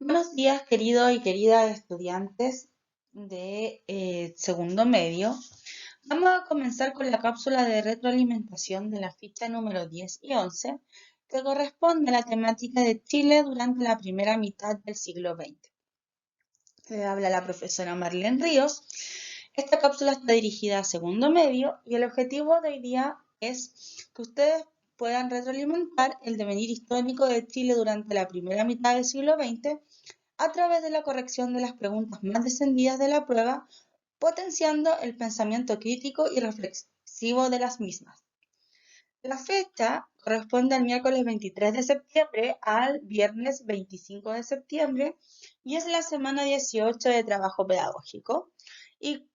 Buenos días, queridos y queridas estudiantes de segundo medio. Vamos a comenzar con la cápsula de retroalimentación de la ficha número 10 y 11, que corresponde a la temática de Chile durante la primera mitad del siglo XX. Le habla la profesora Marlene Ríos. Esta cápsula está dirigida a segundo medio y el objetivo de hoy día es que ustedes puedan retroalimentar el devenir histórico de Chile durante la primera mitad del siglo XX a través de la corrección de las preguntas más descendidas de la prueba, potenciando el pensamiento crítico y reflexivo de las mismas. La fecha corresponde al miércoles 23 de septiembre al viernes 25 de septiembre y es la semana 18 de trabajo pedagógico. Y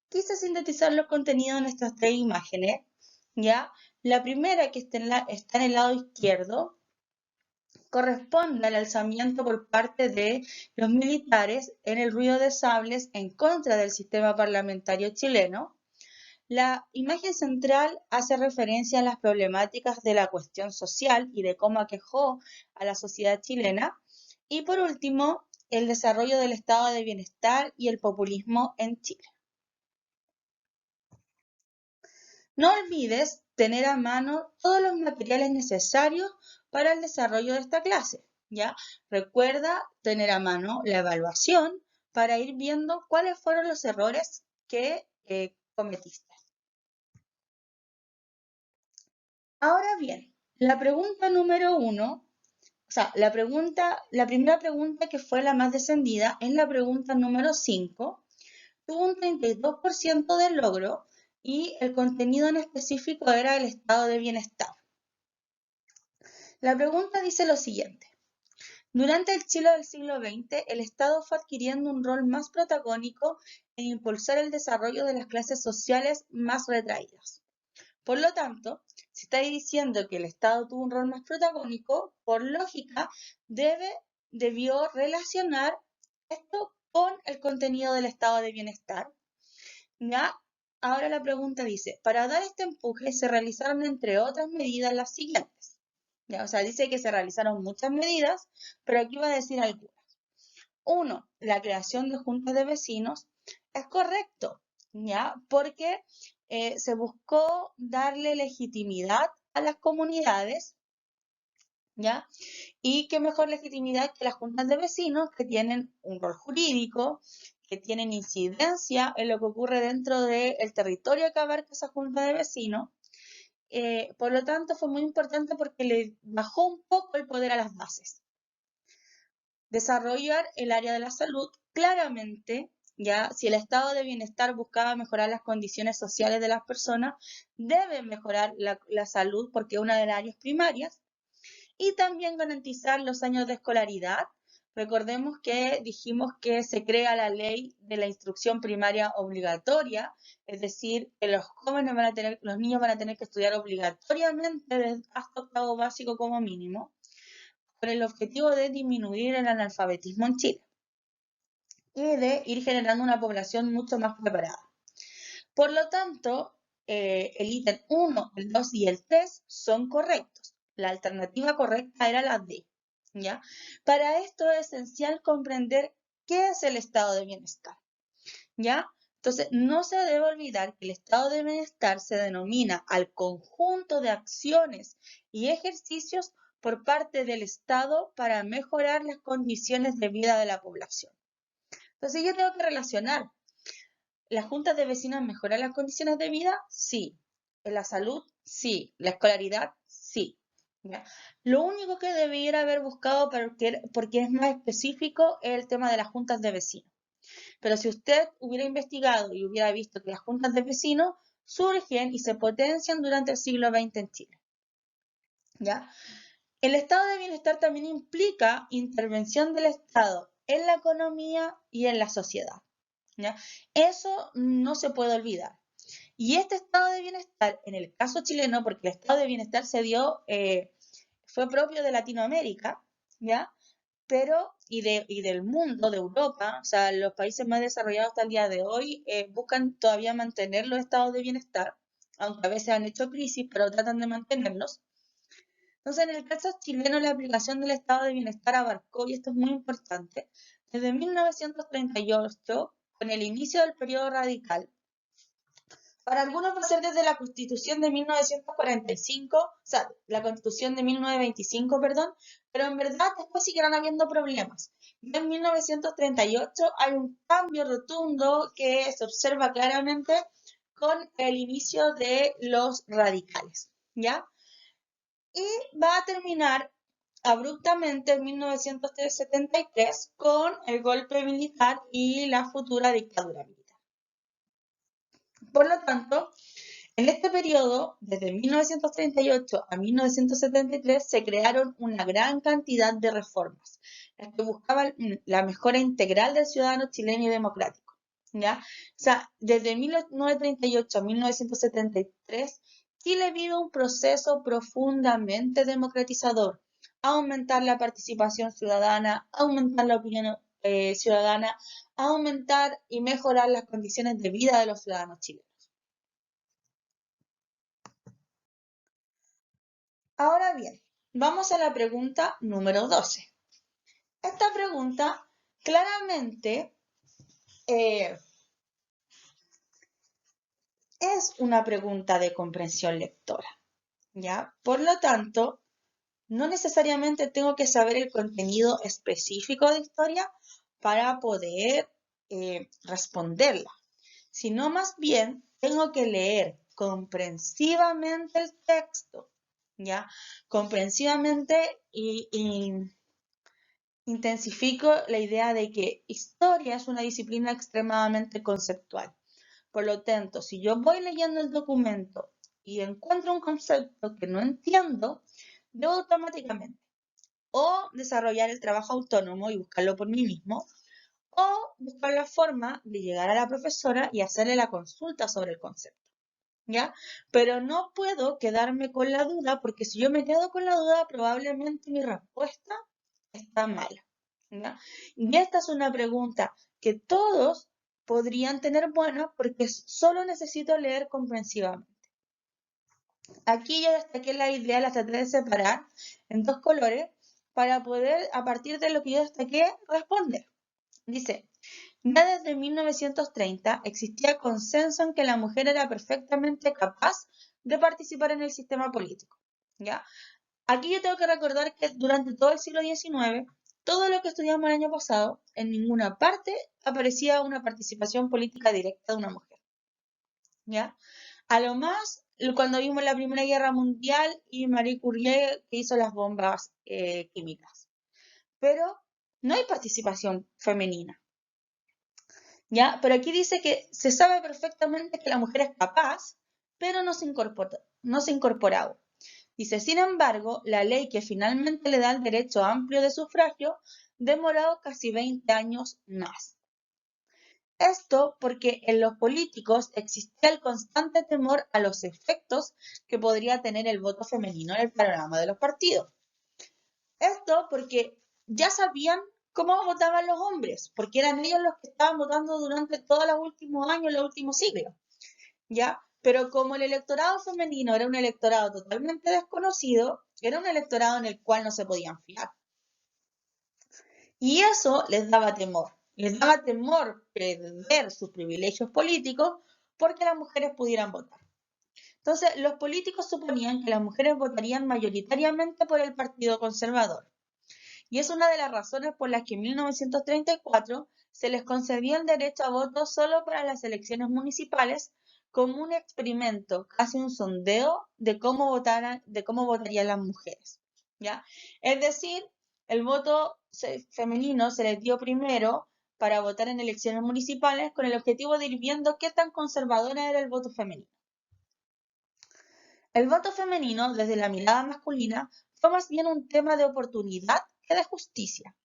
quise sintetizar los contenidos en estas tres imágenes, ¿ya? La primera, que está en el lado izquierdo, corresponde al alzamiento por parte de los militares en el ruido de sables en contra del sistema parlamentario chileno. La imagen central hace referencia a las problemáticas de la cuestión social y de cómo aquejó a la sociedad chilena. Y por último, el desarrollo del estado de bienestar y el populismo en Chile. No olvides tener a mano todos los materiales necesarios para el desarrollo de esta clase, ¿ya? Recuerda tener a mano la evaluación para ir viendo cuáles fueron los errores que cometiste. Ahora bien, la pregunta número 1, la primera pregunta que fue la más descendida es la pregunta número 5, tuvo un 32% de logro y el contenido en específico era el estado de bienestar. La pregunta dice lo siguiente. Durante el Chile del siglo XX, el Estado fue adquiriendo un rol más protagónico en impulsar el desarrollo de las clases sociales más retraídas. Por lo tanto, si estáis diciendo que el Estado tuvo un rol más protagónico, por lógica, debió relacionar esto con el contenido del estado de bienestar. ¿Ya? Ahora la pregunta dice, para dar este empuje se realizaron entre otras medidas las siguientes. ¿Ya? O sea, dice que se realizaron muchas medidas, pero aquí va a decir algunas. 1. La creación de juntas de vecinos. Es correcto, ¿ya? Porque se buscó darle legitimidad a las comunidades, ¿ya? Y qué mejor legitimidad que las juntas de vecinos, que tienen un rol jurídico, que tienen incidencia en lo que ocurre dentro del territorio que abarca esa junta de vecinos. Por lo tanto, fue muy importante porque le bajó un poco el poder a las bases. Desarrollar el área de la salud, claramente, ya si el estado de bienestar buscaba mejorar las condiciones sociales de las personas, debe mejorar la salud porque es una de las áreas primarias. Y también garantizar los años de escolaridad. Recordemos que dijimos que se crea la ley de la instrucción primaria obligatoria, es decir, que los niños van a tener que estudiar obligatoriamente hasta octavo básico como mínimo, con el objetivo de disminuir el analfabetismo en Chile y de ir generando una población mucho más preparada. Por lo tanto, el ítem 1, el 2 y el 3 son correctos. La alternativa correcta era la D, ¿ya? Para esto es esencial comprender qué es el estado de bienestar, ¿ya? Entonces, no se debe olvidar que el estado de bienestar se denomina al conjunto de acciones y ejercicios por parte del Estado para mejorar las condiciones de vida de la población. Entonces, yo tengo que relacionar. ¿Las juntas de vecinos mejoran las condiciones de vida? Sí. ¿En la salud? Sí. ¿La escolaridad? Sí. ¿Ya? Lo único que debiera haber buscado, porque es más específico, es el tema de las juntas de vecinos. Pero si usted hubiera investigado y hubiera visto que las juntas de vecinos surgen y se potencian durante el siglo XX en Chile. ¿Ya? El estado de bienestar también implica intervención del Estado en la economía y en la sociedad. ¿Ya? Eso no se puede olvidar. Y este estado de bienestar, en el caso chileno, porque el estado de bienestar fue propio de Latinoamérica, ¿ya? Pero, y del mundo, de Europa, o sea, los países más desarrollados hasta el día de hoy buscan todavía mantener los estados de bienestar, aunque a veces han hecho crisis, pero tratan de mantenerlos. Entonces, en el caso chileno, la aplicación del estado de bienestar abarcó, y esto es muy importante, desde 1938, con el inicio del periodo radical. Para algunos va a ser desde la Constitución de 1945, o sea, la Constitución de 1925, perdón, pero en verdad después siguieron habiendo problemas. Y en 1938 hay un cambio rotundo que se observa claramente con el inicio de los radicales, ¿ya? Y va a terminar abruptamente en 1973 con el golpe militar y la futura dictadura militar. Por lo tanto, en este periodo, desde 1938 a 1973, se crearon una gran cantidad de reformas, las que buscaban la mejora integral del ciudadano chileno y democrático, ¿ya? O sea, desde 1938 a 1973, Chile vive un proceso profundamente democratizador, aumentar la participación ciudadana, aumentar la opinión ciudadana, aumentar y mejorar las condiciones de vida de los ciudadanos chilenos. Ahora bien, vamos a la pregunta número 12. Esta pregunta claramente es una pregunta de comprensión lectora, ¿ya? Por lo tanto, no necesariamente tengo que saber el contenido específico de historia para poder responderla, sino más bien tengo que leer comprensivamente el texto, ¿ya? Comprensivamente y intensifico la idea de que historia es una disciplina extremadamente conceptual. Por lo tanto, si yo voy leyendo el documento y encuentro un concepto que no entiendo, debo automáticamente o desarrollar el trabajo autónomo y buscarlo por mí mismo, o buscar la forma de llegar a la profesora y hacerle la consulta sobre el concepto, ¿ya? Pero no puedo quedarme con la duda, porque si yo me quedo con la duda, probablemente mi respuesta está mala, ¿ya? Y esta es una pregunta que todos podrían tener buena porque solo necesito leer comprensivamente. Aquí yo destaqué la idea, la traté de separar en dos colores para poder, a partir de lo que yo destaqué, responder. Dice, ya desde 1930 existía consenso en que la mujer era perfectamente capaz de participar en el sistema político, ¿ya? Aquí yo tengo que recordar que durante todo el siglo XIX, todo lo que estudiamos el año pasado, en ninguna parte aparecía una participación política directa de una mujer, ¿ya? A lo más, cuando vimos la Primera Guerra Mundial y Marie Curie que hizo las bombas químicas. Pero no hay participación femenina, ¿ya? Pero aquí dice que se sabe perfectamente que la mujer es capaz, pero no se incorporaba. Dice, sin embargo, la ley que finalmente le da el derecho amplio de sufragio demoró casi 20 años más. Esto porque en los políticos existía el constante temor a los efectos que podría tener el voto femenino en el panorama de los partidos. Esto porque ya sabían cómo votaban los hombres, porque eran ellos los que estaban votando durante todos los últimos años, los últimos siglos, ¿ya? Pero como el electorado femenino era un electorado totalmente desconocido, era un electorado en el cual no se podían fiar. Y eso les daba temor. Les daba temor perder sus privilegios políticos porque las mujeres pudieran votar. Entonces, los políticos suponían que las mujeres votarían mayoritariamente por el Partido Conservador. Y es una de las razones por las que en 1934 se les concedía el derecho a voto solo para las elecciones municipales, como un experimento, casi un sondeo de cómo votarían las mujeres, ¿ya? Es decir, el voto femenino se les dio primero para votar en elecciones municipales con el objetivo de ir viendo qué tan conservadora era el voto femenino. El voto femenino, desde la mirada masculina, fue más bien un tema de oportunidad que de justicia.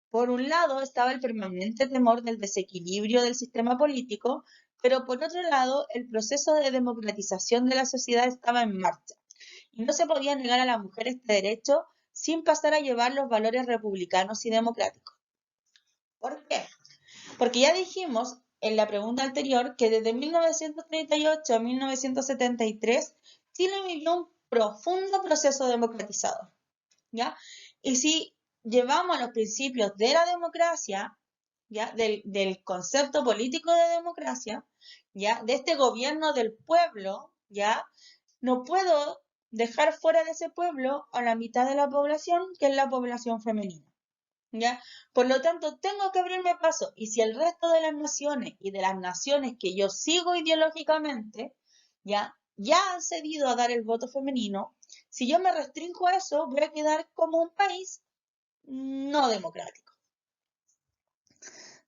Por un lado estaba el permanente temor del desequilibrio del sistema político, pero por otro lado el proceso de democratización de la sociedad estaba en marcha y no se podía negar a la mujer este derecho sin pasar a llevar los valores republicanos y democráticos. ¿Por qué? Porque ya dijimos en la pregunta anterior que desde 1938 a 1973 Chile vivió un profundo proceso democratizador, ¿ya? Y si llevamos los principios de la democracia, ¿ya? Del concepto político de democracia, ¿ya? De este gobierno del pueblo, ¿ya? No puedo dejar fuera de ese pueblo a la mitad de la población, que es la población femenina, ¿ya? Por lo tanto, tengo que abrirme paso. Y si el resto de las naciones y de las naciones que yo sigo ideológicamente, ya han cedido a dar el voto femenino, si yo me restringo a eso, voy a quedar como un país no democrático.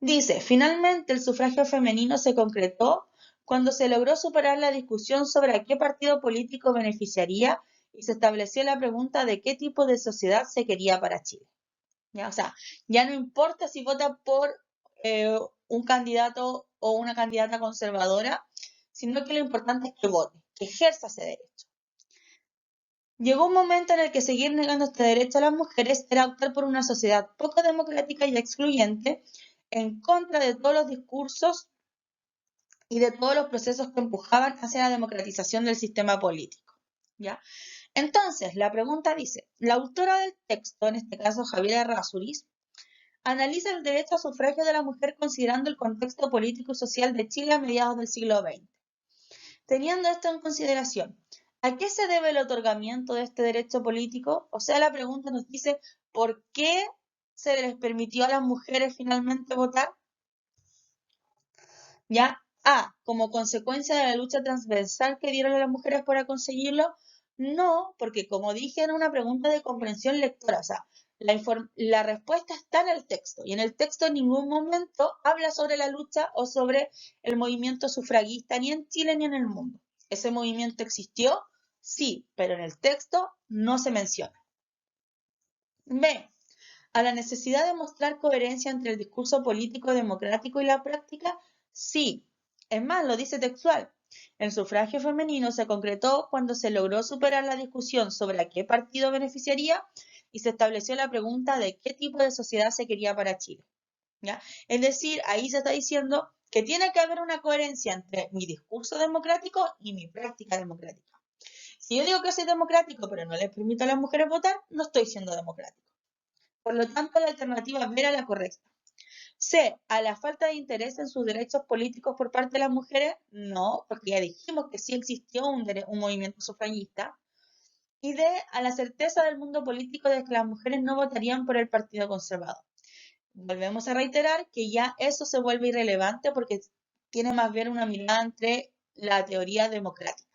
Dice, finalmente el sufragio femenino se concretó cuando se logró superar la discusión sobre a qué partido político beneficiaría y se estableció la pregunta de qué tipo de sociedad se quería para Chile. ¿Ya? O sea, ya no importa si vota por un candidato o una candidata conservadora, sino que lo importante es que vote, que ejerza ese derecho. Llegó un momento en el que seguir negando este derecho a las mujeres era optar por una sociedad poco democrática y excluyente, en contra de todos los discursos y de todos los procesos que empujaban hacia la democratización del sistema político. ¿Ya? Entonces, la pregunta dice, la autora del texto, en este caso Javiera Errázuriz, analiza el derecho a sufragio de la mujer considerando el contexto político y social de Chile a mediados del siglo XX. Teniendo esto en consideración, ¿a qué se debe el otorgamiento de este derecho político? O sea, la pregunta nos dice, ¿por qué se les permitió a las mujeres finalmente votar? ¿Ya? A, como consecuencia de la lucha transversal que dieron las mujeres para conseguirlo, no, porque como dije en una pregunta de comprensión lectora, o sea, la respuesta está en el texto y en el texto en ningún momento habla sobre la lucha o sobre el movimiento sufragista ni en Chile ni en el mundo. ¿Ese movimiento existió? Sí, pero en el texto no se menciona. B, a la necesidad de mostrar coherencia entre el discurso político democrático y la práctica, sí. Es más, lo dice textual. El sufragio femenino se concretó cuando se logró superar la discusión sobre a qué partido beneficiaría y se estableció la pregunta de qué tipo de sociedad se quería para Chile. ¿Ya? Es decir, ahí se está diciendo que tiene que haber una coherencia entre mi discurso democrático y mi práctica democrática. Si yo digo que soy democrático pero no les permito a las mujeres votar, no estoy siendo democrático. Por lo tanto, la alternativa B era la correcta. C, a la falta de interés en sus derechos políticos por parte de las mujeres, no, porque ya dijimos que sí existió un movimiento sufragista. Y D, a la certeza del mundo político de que las mujeres no votarían por el Partido Conservador. Volvemos a reiterar que ya eso se vuelve irrelevante porque tiene más bien una mirada entre la teoría democrática.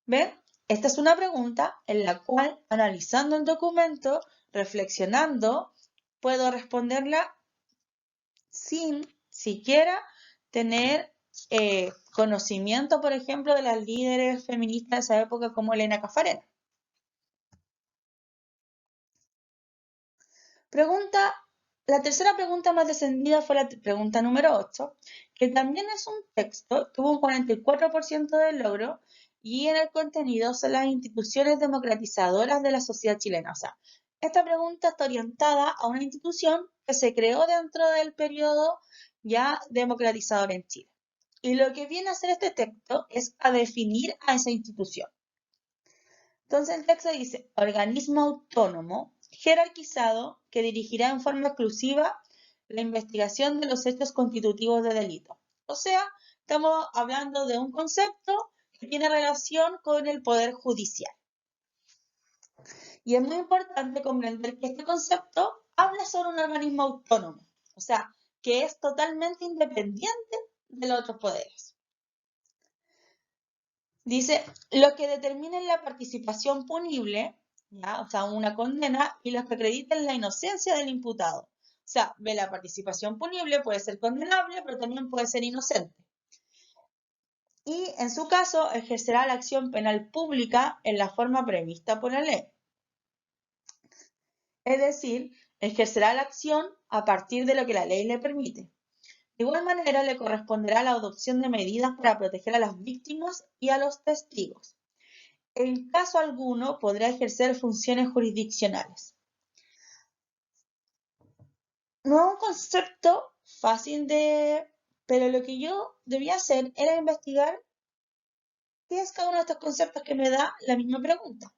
¿Ven? Esta es una pregunta en la cual, analizando el documento, reflexionando, puedo responderla sin siquiera tener conocimiento, por ejemplo, de las líderes feministas de esa época como Elena Caffarena. La tercera pregunta más descendida fue la pregunta número 8, que también es un texto, tuvo un 44% de logro y en el contenido son las instituciones democratizadoras de la sociedad chilena. O sea, esta pregunta está orientada a una institución que se creó dentro del periodo ya democratizador en Chile. Y lo que viene a hacer este texto es a definir a esa institución. Entonces el texto dice, organismo autónomo, jerarquizado, que dirigirá en forma exclusiva la investigación de los hechos constitutivos de delito. O sea, estamos hablando de un concepto que tiene relación con el poder judicial. Y es muy importante comprender que este concepto habla sobre un organismo autónomo, o sea, que es totalmente independiente de los otros poderes. Dice, los que determinen la participación punible, ¿ya? O sea, una condena, y los que acrediten la inocencia del imputado. O sea, ve la participación punible, puede ser condenable, pero también puede ser inocente. Y en su caso, ejercerá la acción penal pública en la forma prevista por la ley. Es decir, ejercerá la acción a partir de lo que la ley le permite. De igual manera, le corresponderá la adopción de medidas para proteger a las víctimas y a los testigos. En caso alguno, podrá ejercer funciones jurisdiccionales. No es un concepto fácil pero lo que yo debía hacer era investigar ¿Qué es cada uno de estos conceptos que me da la misma pregunta?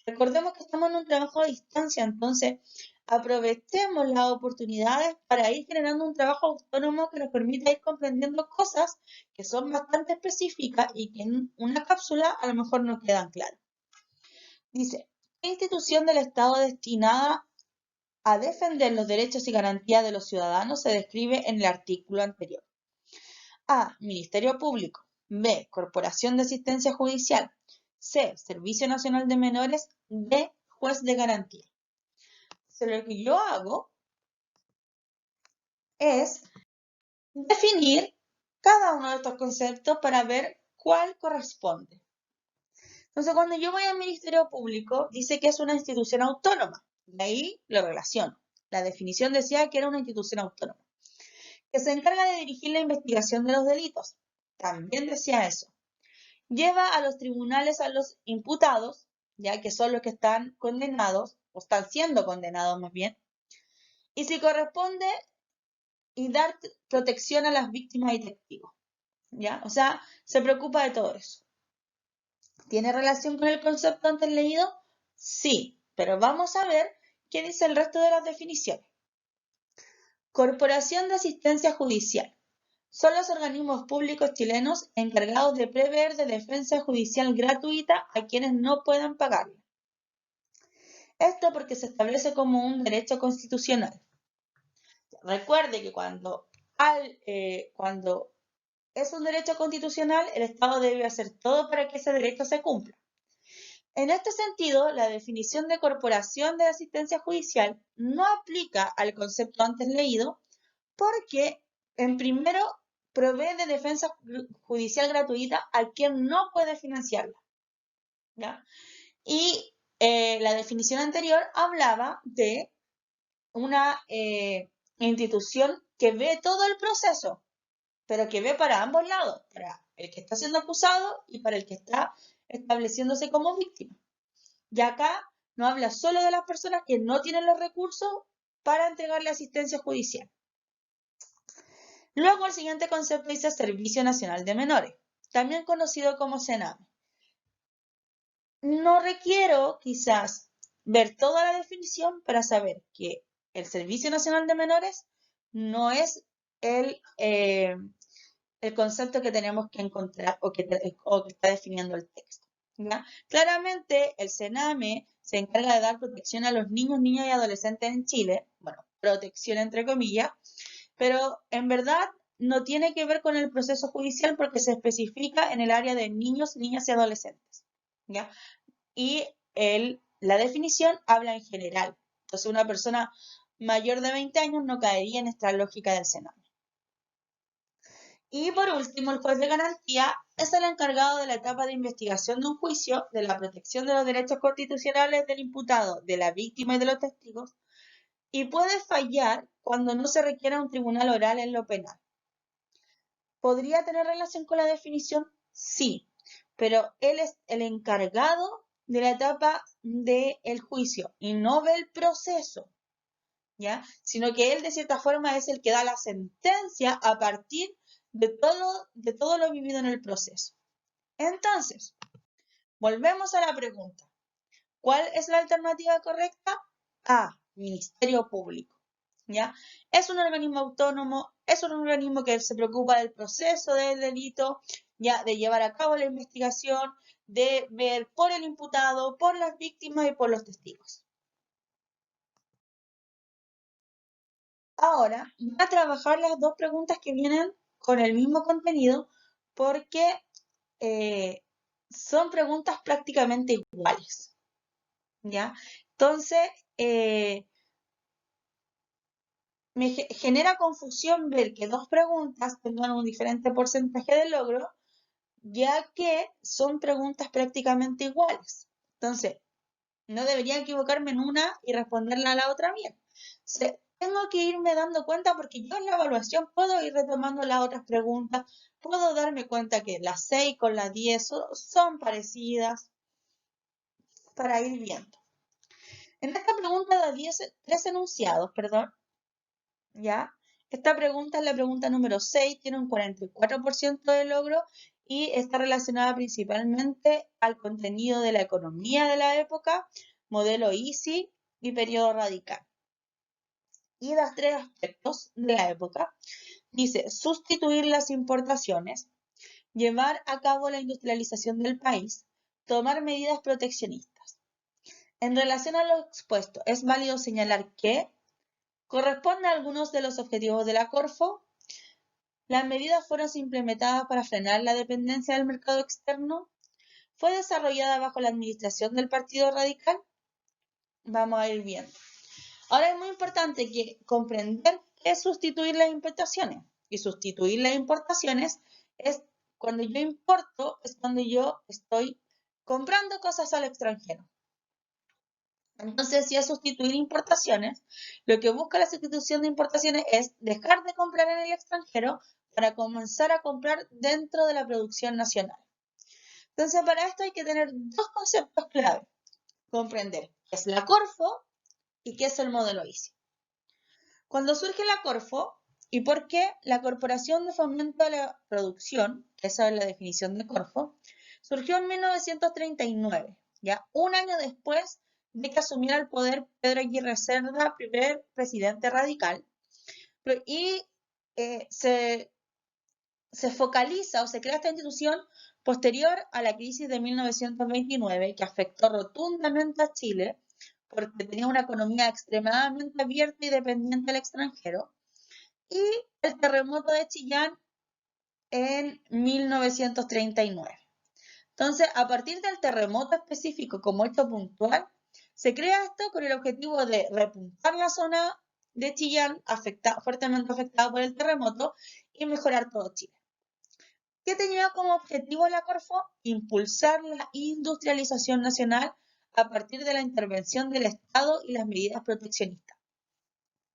Recordemos que estamos en un trabajo a distancia, entonces aprovechemos las oportunidades para ir generando un trabajo autónomo que nos permita ir comprendiendo cosas que son bastante específicas y que en una cápsula a lo mejor no quedan claras. Dice, ¿qué institución del Estado destinada a defender los derechos y garantías de los ciudadanos se describe en el artículo anterior? A. Ministerio Público. B. Corporación de Asistencia Judicial. C. Servicio Nacional de Menores. D. Juez de garantía. Lo que yo hago es definir cada uno de estos conceptos para ver cuál corresponde. Entonces, cuando yo voy al Ministerio Público, dice que es una institución autónoma. De ahí lo relaciono. La definición decía que era una institución autónoma, que se encarga de dirigir la investigación de los delitos. También decía eso. Lleva a los tribunales a los imputados, ya que son los que están condenados, o están siendo condenados más bien, y si corresponde, y dar protección a las víctimas y testigos, ¿ya? O sea, se preocupa de todo eso. ¿Tiene relación con el concepto antes leído? Sí, pero vamos a ver qué dice el resto de las definiciones. Corporación de Asistencia Judicial. Son los organismos públicos chilenos encargados de proveer de defensa judicial gratuita a quienes no puedan pagarla. Esto porque se establece como un derecho constitucional. Recuerde que cuando es un derecho constitucional, el Estado debe hacer todo para que ese derecho se cumpla. En este sentido, la definición de corporación de asistencia judicial no aplica al concepto antes leído porque, en primero, provee de defensa judicial gratuita a quien no puede financiarla, ¿ya? Y la definición anterior hablaba de una institución que ve todo el proceso, pero que ve para ambos lados, para el que está siendo acusado y para el que está estableciéndose como víctima. Y acá no habla solo de las personas que no tienen los recursos para entregarle asistencia judicial. Luego el siguiente concepto dice Servicio Nacional de Menores, también conocido como SENAME. No requiero quizás ver toda la definición para saber que el Servicio Nacional de Menores no es el concepto que tenemos que encontrar o que está definiendo el texto, ¿ya? Claramente el SENAME se encarga de dar protección a los niños, niñas y adolescentes en Chile, bueno, protección entre comillas, pero en verdad no tiene que ver con el proceso judicial porque se especifica en el área de niños, niñas y adolescentes, ¿ya? Y la definición habla en general. Entonces una persona mayor de 20 años no caería en esta lógica del SENAME. Y por último, el juez de garantía es el encargado de la etapa de investigación de un juicio, de la protección de los derechos constitucionales del imputado, de la víctima y de los testigos, y puede fallar cuando no se requiera un tribunal oral en lo penal. ¿Podría tener relación con la definición? Sí, pero él es el encargado de la etapa del juicio y no ve el proceso, ¿ya? Sino que él de cierta forma es el que da la sentencia a partir de todo lo vivido en el proceso. Entonces, volvemos a la pregunta. ¿Cuál es la alternativa correcta? A, Ministerio Público, ¿ya? Es un organismo autónomo, es un organismo que se preocupa del proceso del delito, ¿ya? De llevar a cabo la investigación, de ver por el imputado, por las víctimas y por los testigos. Ahora, voy a trabajar las dos preguntas que vienen con el mismo contenido porque son preguntas prácticamente iguales, ¿ya? Entonces, me genera confusión ver que dos preguntas tengan un diferente porcentaje de logro, ya que son preguntas prácticamente iguales. Entonces, no debería equivocarme en una y responderla a la otra bien. Tengo que irme dando cuenta porque yo en la evaluación puedo ir retomando las otras preguntas, puedo darme cuenta que las 6 con las 10 son parecidas para ir viendo. En esta pregunta da 3 enunciados, perdón, ¿ya? Esta pregunta es la pregunta número 6, tiene un 44% de logro y está relacionada principalmente al contenido de la economía de la época, modelo Easy y periodo radical. Y los tres aspectos de la época dice sustituir las importaciones, llevar a cabo la industrialización del país, tomar medidas proteccionistas. En relación a lo expuesto, es válido señalar que corresponde a algunos de los objetivos de la Corfo. Las medidas fueron implementadas para frenar la dependencia del mercado externo. Fue desarrollada bajo la administración del Partido Radical. Vamos a ir viendo. Ahora es muy importante comprender qué es sustituir las importaciones. Y sustituir las importaciones es cuando yo importo, es cuando yo estoy comprando cosas al extranjero. Entonces, si es sustituir importaciones, lo que busca la sustitución de importaciones es dejar de comprar en el extranjero para comenzar a comprar dentro de la producción nacional. Entonces, para esto hay que tener dos conceptos clave. Comprender qué es la Corfo y qué es el modelo Easy. Cuando surge la Corfo y por qué la Corporación de Fomento de la Producción, esa es la definición de Corfo, surgió en 1939, ya un año después de que asumiera el poder Pedro Aguirre Cerda, primer presidente radical, y se focaliza o se crea esta institución posterior a la crisis de 1929 que afectó rotundamente a Chile porque tenía una economía extremadamente abierta y dependiente del extranjero, y el terremoto de Chillán en 1939. Entonces, a partir del terremoto específico como hecho puntual, se crea esto con el objetivo de repuntar la zona de Chillán fuertemente afectada por el terremoto y mejorar todo Chile. ¿Qué tenía como objetivo la Corfo? Impulsar la industrialización nacional a partir de la intervención del Estado y las medidas proteccionistas.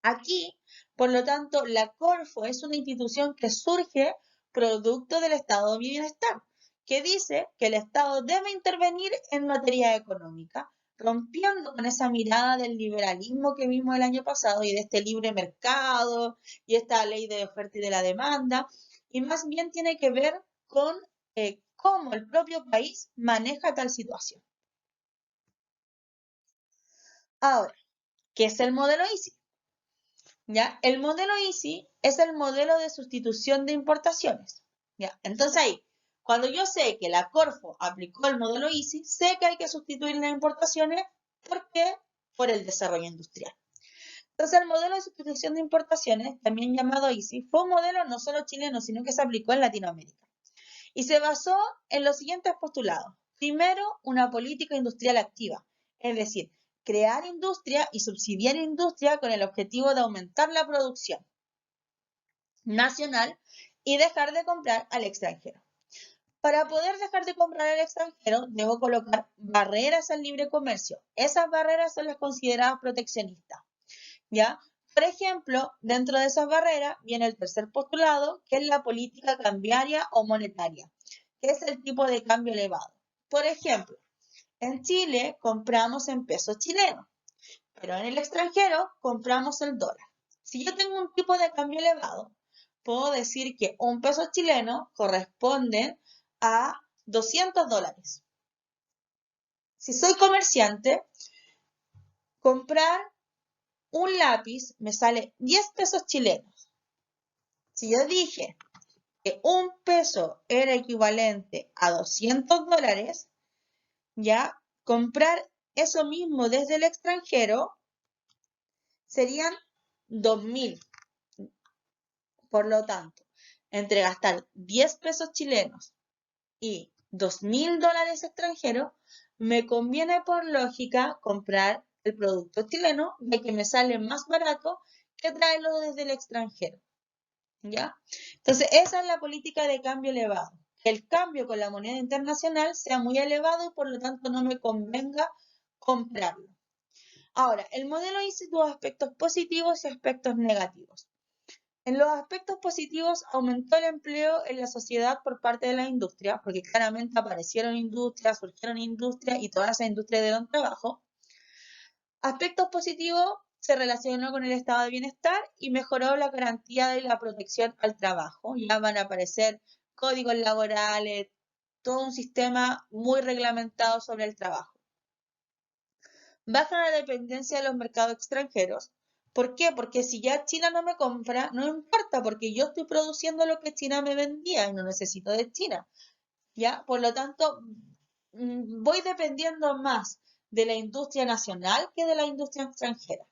Aquí, por lo tanto, la Corfo es una institución que surge producto del estado de bienestar, que dice que el Estado debe intervenir en materia económica, rompiendo con esa mirada del liberalismo que vimos el año pasado y de este libre mercado y esta ley de oferta y de la demanda, y más bien tiene que ver con cómo el propio país maneja tal situación. Ahora, ¿qué es el modelo Easy? ¿Ya? El modelo Easy es el modelo de sustitución de importaciones. ¿Ya? Entonces ahí, cuando yo sé que la Corfo aplicó el modelo Easy, sé que hay que sustituir las importaciones. ¿Por qué? Por el desarrollo industrial. Entonces el modelo de sustitución de importaciones, también llamado Easy, fue un modelo no solo chileno, sino que se aplicó en Latinoamérica. Y se basó en los siguientes postulados. Primero, una política industrial activa, es decir, crear industria y subsidiar industria con el objetivo de aumentar la producción nacional y dejar de comprar al extranjero. Para poder dejar de comprar al extranjero, debo colocar barreras al libre comercio. Esas barreras son las consideradas proteccionistas, ¿ya? Por ejemplo, dentro de esas barreras viene el tercer postulado, que es la política cambiaria o monetaria, que es el tipo de cambio elevado. Por ejemplo, en Chile compramos en pesos chilenos, pero en el extranjero compramos el dólar. Si yo tengo un tipo de cambio elevado, puedo decir que un peso chileno corresponde a 200 dólares. Si soy comerciante, comprar un lápiz me sale 10 pesos chilenos. Si yo dije que un peso era equivalente a 200 dólares, ya comprar eso mismo desde el extranjero serían 2.000. Por lo tanto, entre gastar 10 pesos chilenos y 2.000 dólares extranjeros, me conviene por lógica comprar el producto chileno, ya que me sale más barato que traerlo desde el extranjero. ¿Ya? Entonces, esa es la política de cambio elevado. Que el cambio con la moneda internacional sea muy elevado y por lo tanto no me convenga comprarlo. Ahora, el modelo dice tuvo aspectos positivos y aspectos negativos. En los aspectos positivos aumentó el empleo en la sociedad por parte de la industria, porque claramente aparecieron industrias, surgieron industrias y todas esas industrias dieron trabajo. Aspectos positivos, se relacionó con el estado de bienestar y mejoró la garantía de la protección al trabajo. Ya van a aparecer códigos laborales, todo un sistema muy reglamentado sobre el trabajo. Baja la dependencia de los mercados extranjeros. ¿Por qué? Porque si ya China no me compra, no importa, porque yo estoy produciendo lo que China me vendía y no necesito de China. ¿Ya? Por lo tanto, voy dependiendo más de la industria nacional que de la industria extranjera.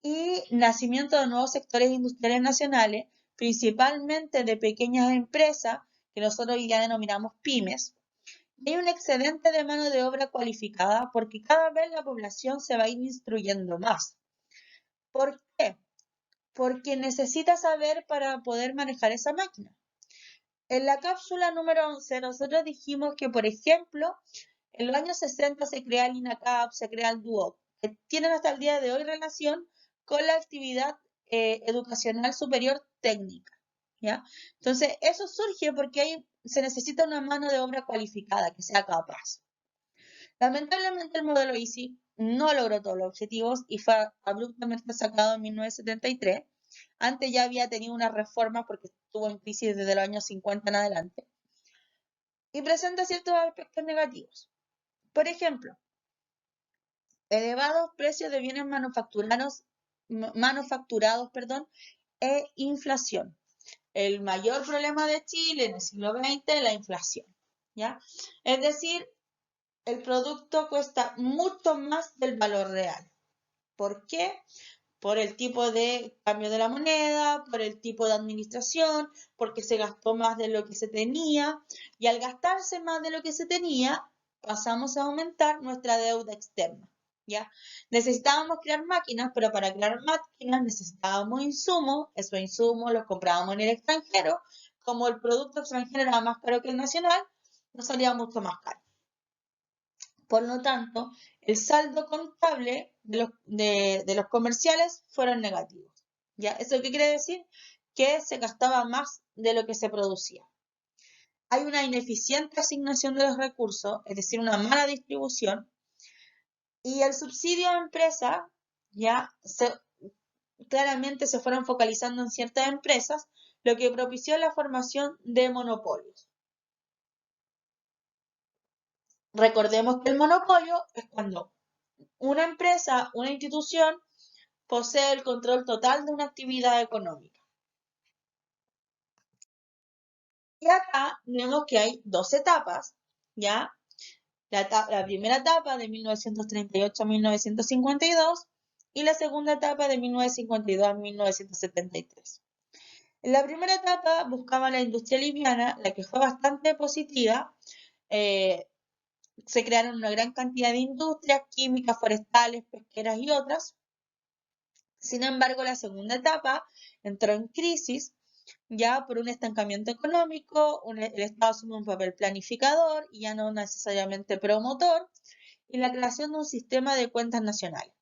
Y nacimiento de nuevos sectores industriales nacionales, principalmente de pequeñas empresas, que nosotros hoy día denominamos pymes. Hay un excedente de mano de obra cualificada porque cada vez la población se va a ir instruyendo más. ¿Por qué? Porque necesita saber para poder manejar esa máquina. En la cápsula número 11 nosotros dijimos que, por ejemplo, en los años 60 se crea el INACAP, se crea el DUOC, que tienen hasta el día de hoy relación con la actividad educacional superior técnica. ¿Ya? Entonces, eso surge porque se necesita una mano de obra cualificada que sea capaz. Lamentablemente, el modelo EASY no logró todos los objetivos y fue abruptamente sacado en 1973. Antes ya había tenido unas reformas porque estuvo en crisis desde los años 50 en adelante. Y presenta ciertos aspectos negativos. Por ejemplo, elevados precios de bienes manufacturados, e inflación. El mayor problema de Chile en el siglo XX es la inflación, ¿ya? Es decir, el producto cuesta mucho más del valor real. ¿Por qué? Por el tipo de cambio de la moneda, por el tipo de administración, porque se gastó más de lo que se tenía, y al gastarse más de lo que se tenía, pasamos a aumentar nuestra deuda externa. ¿Ya? Necesitábamos crear máquinas, pero para crear máquinas necesitábamos insumos, esos insumos los comprábamos en el extranjero, como el producto extranjero era más caro que el nacional, nos salía mucho más caro. Por lo tanto, el saldo contable de los comerciales fueron negativos. ¿Ya? ¿Eso qué quiere decir? Que se gastaba más de lo que se producía. Hay una ineficiente asignación de los recursos, es decir, una mala distribución, y el subsidio a empresas claramente se fueron focalizando en ciertas empresas, lo que propició la formación de monopolios. Recordemos que el monopolio es cuando una empresa, una institución, posee el control total de una actividad económica. Y acá vemos que hay dos etapas, ¿ya? La primera etapa de 1938 a 1952 y la segunda etapa de 1952 a 1973. En la primera etapa buscaba la industria liviana, la que fue bastante positiva. Se crearon una gran cantidad de industrias químicas, forestales, pesqueras y otras. Sin embargo, la segunda etapa entró en crisis ya por un estancamiento económico, el Estado asume un papel planificador y ya no necesariamente promotor, y la creación de un sistema de cuentas nacionales.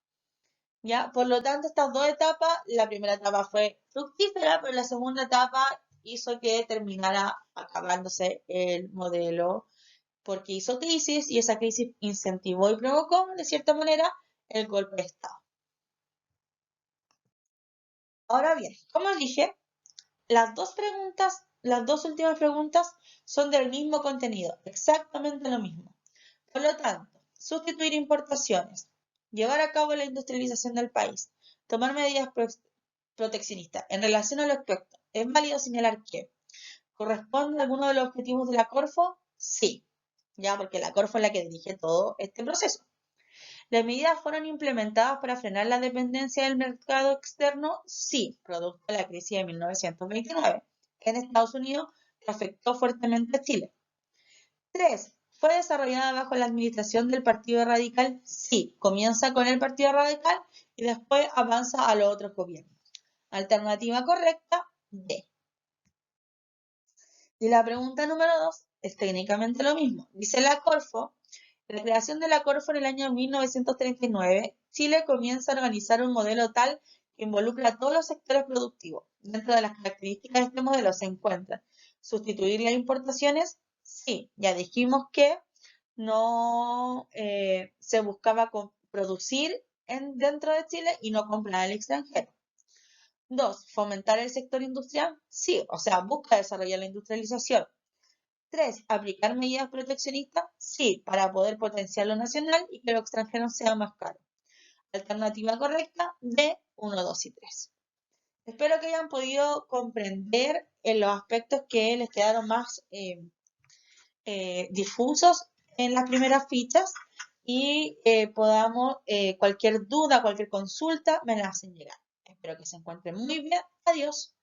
¿Ya? Por lo tanto, estas dos etapas, la primera etapa fue fructífera, pero la segunda etapa hizo que terminara acabándose el modelo porque hizo crisis y esa crisis incentivó y provocó, de cierta manera, el golpe de Estado. Ahora bien, como dije, las dos últimas preguntas son del mismo contenido, exactamente lo mismo. Por lo tanto, sustituir importaciones, llevar a cabo la industrialización del país, tomar medidas proteccionistas. En relación a los aspectos, ¿es válido señalar que corresponde a alguno de los objetivos de la Corfo? Sí, ya porque la Corfo es la que dirige todo este proceso. ¿Las medidas fueron implementadas para frenar la dependencia del mercado externo? Sí, producto de la crisis de 1929 en Estados Unidos que afectó fuertemente a Chile. 3. ¿Fue desarrollada bajo la administración del Partido Radical? Sí, comienza con el Partido Radical y después avanza a los otros gobiernos. Alternativa correcta, D. Y la pregunta número 2 es técnicamente lo mismo. Dice la Corfo, la creación de la Corfo en el año 1939, Chile comienza a organizar un modelo tal que involucra a todos los sectores productivos. Dentro de las características de este modelo se encuentran sustituir las importaciones. Sí, ya dijimos que no se buscaba producir dentro de Chile y no comprar al extranjero. 2, fomentar el sector industrial, sí, o sea, busca desarrollar la industrialización. 3, aplicar medidas proteccionistas, sí, para poder potenciar lo nacional y que lo extranjero sea más caro. Alternativa correcta, D, 1, 2 y 3. Espero que hayan podido comprender en los aspectos que les quedaron más difusos en las primeras fichas y podamos, cualquier duda, cualquier consulta, me la hacen llegar. Espero que se encuentren muy bien. Adiós.